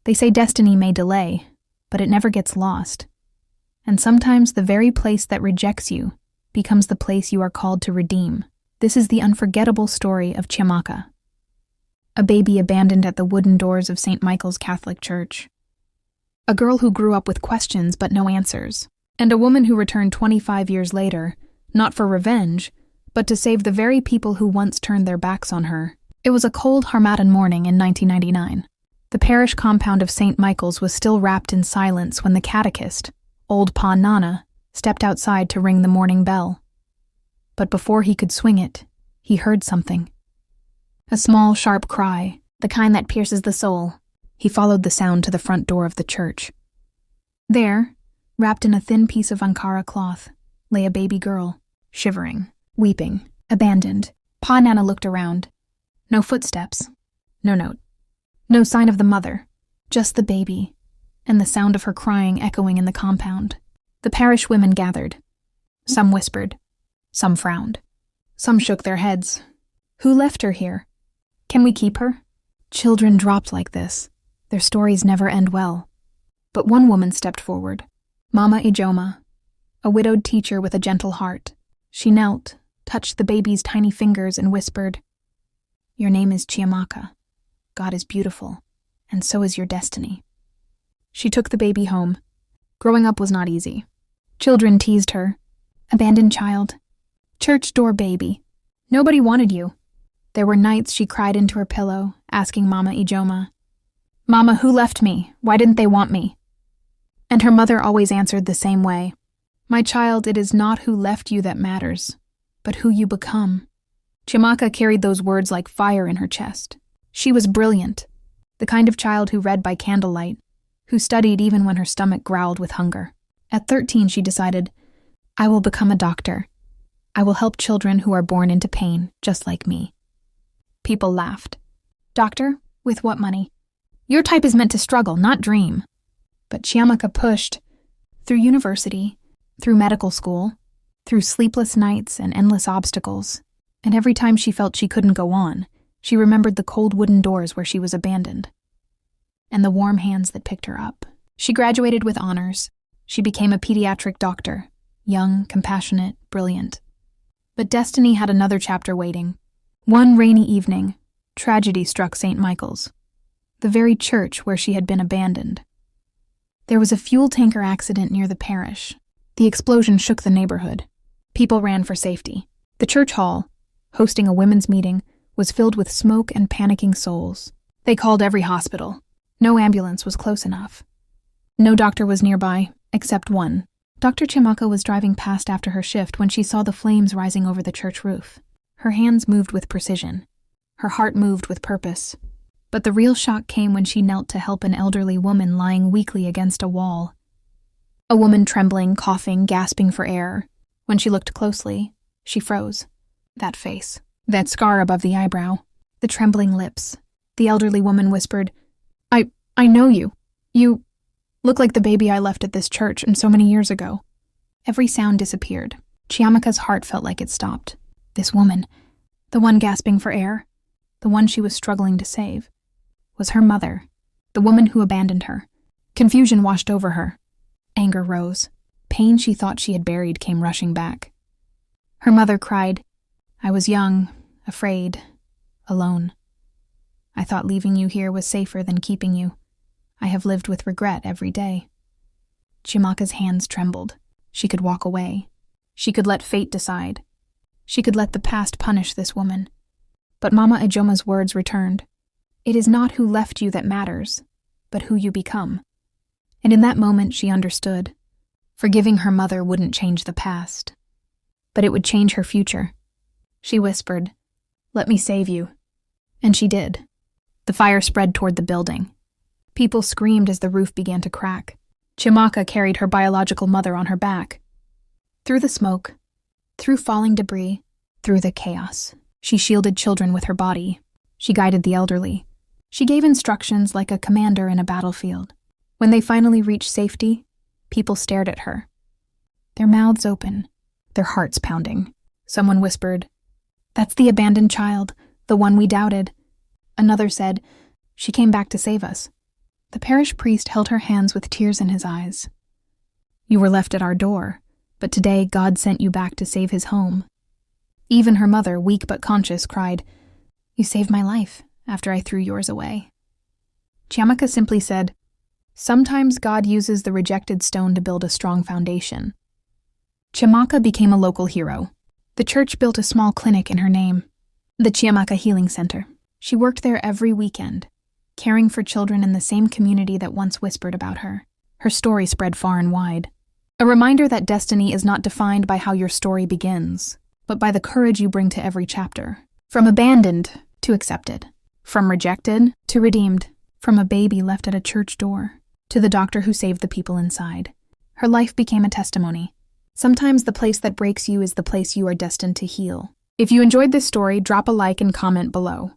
They say destiny may delay, but it never gets lost. And sometimes the very place that rejects you becomes the place you are called to redeem. This is the unforgettable story of Chiamaka, a baby abandoned at the wooden doors of St. Michael's Catholic Church, a girl who grew up with questions but no answers, and a woman who returned 25 years later, not for revenge, but to save the very people who once turned their backs on her. It was a cold Harmattan morning in 1999. The parish compound of St. Michael's was still wrapped in silence when the catechist, old Pa Nana, stepped outside to ring the morning bell. But before he could swing it, he heard something. A small, sharp cry, the kind that pierces the soul. He followed the sound to the front door of the church. There, wrapped in a thin piece of Ankara cloth, lay a baby girl, shivering, weeping, abandoned. Pa Nana looked around. No footsteps, no note, no sign of the mother, just the baby, and the sound of her crying echoing in the compound. The parish women gathered. Some whispered, some frowned, some shook their heads. Who left her here? Can we keep her? Children dropped like this. Their stories never end well. But one woman stepped forward, Mama Ijeoma, a widowed teacher with a gentle heart. She knelt, touched the baby's tiny fingers, and whispered, "Your name is Chiamaka. God is beautiful, and so is your destiny." She took the baby home. Growing up was not easy. Children teased her. Abandoned child. Church door baby. Nobody wanted you. There were nights she cried into her pillow, asking Mama Ijeoma, "Mama, who left me? Why didn't they want me?" And her mother always answered the same way, "My child, it is not who left you that matters, but who you become." Chiamaka carried those words like fire in her chest. She was brilliant, the kind of child who read by candlelight, who studied even when her stomach growled with hunger. At 13, she decided, "I will become a doctor. I will help children who are born into pain, just like me." People laughed. "Doctor? With what money? Your type is meant to struggle, not dream." But Chiamaka pushed. Through university, through medical school, through sleepless nights and endless obstacles. And every time she felt she couldn't go on, she remembered the cold wooden doors where she was abandoned, and the warm hands that picked her up. She graduated with honors. She became a pediatric doctor, young, compassionate, brilliant. But destiny had another chapter waiting. One rainy evening, tragedy struck St. Michael's, the very church where she had been abandoned. There was a fuel tanker accident near the parish. The explosion shook the neighborhood. People ran for safety. The church hall, hosting a women's meeting, was filled with smoke and panicking souls. They called every hospital. No ambulance was close enough. No doctor was nearby, except one. Dr. Chiamaka was driving past after her shift when she saw the flames rising over the church roof. Her hands moved with precision. Her heart moved with purpose. But the real shock came when she knelt to help an elderly woman lying weakly against a wall. A woman trembling, coughing, gasping for air. When she looked closely, she froze. That face, that scar above the eyebrow, the trembling lips. The elderly woman whispered, I know you. You look like the baby I left at this church and so many years ago." Every sound disappeared. Chiamaka's heart felt like it stopped. This woman, the one gasping for air, the one she was struggling to save, was her mother, the woman who abandoned her. Confusion washed over her. Anger rose. Pain she thought she had buried came rushing back. Her mother cried, "I was young, afraid, alone. I thought leaving you here was safer than keeping you. I have lived with regret every day." Chiamaka's hands trembled. She could walk away. She could let fate decide. She could let the past punish this woman. But Mama Ijeoma's words returned. "It is not who left you that matters, but who you become." And in that moment she understood. Forgiving her mother wouldn't change the past, but it would change her future. She whispered, "Let me save you." And she did. The fire spread toward the building. People screamed as the roof began to crack. Chiamaka carried her biological mother on her back. Through the smoke, through falling debris, through the chaos, she shielded children with her body. She guided the elderly. She gave instructions like a commander in a battlefield. When they finally reached safety, people stared at her, their mouths open, their hearts pounding. Someone whispered, "That's the abandoned child, the one we doubted." Another said, "She came back to save us." The parish priest held her hands with tears in his eyes. You were left at our door, but today God sent you back to save his home. Even her mother, weak but conscious, cried, You saved my life after I threw yours away. Chiamaka simply said, Sometimes God uses the rejected stone to build a strong foundation. Chiamaka became a local hero. The church built a small clinic in her name, the Chiamaka Healing Center. She worked there every weekend, caring for children in the same community that once whispered about her. Her story spread far and wide. A reminder that destiny is not defined by how your story begins, but by the courage you bring to every chapter. From abandoned to accepted. From rejected to redeemed. From a baby left at a church door to the doctor who saved the people inside. Her life became a testimony. Sometimes the place that breaks you is the place you are destined to heal. If you enjoyed this story, drop a like and comment below.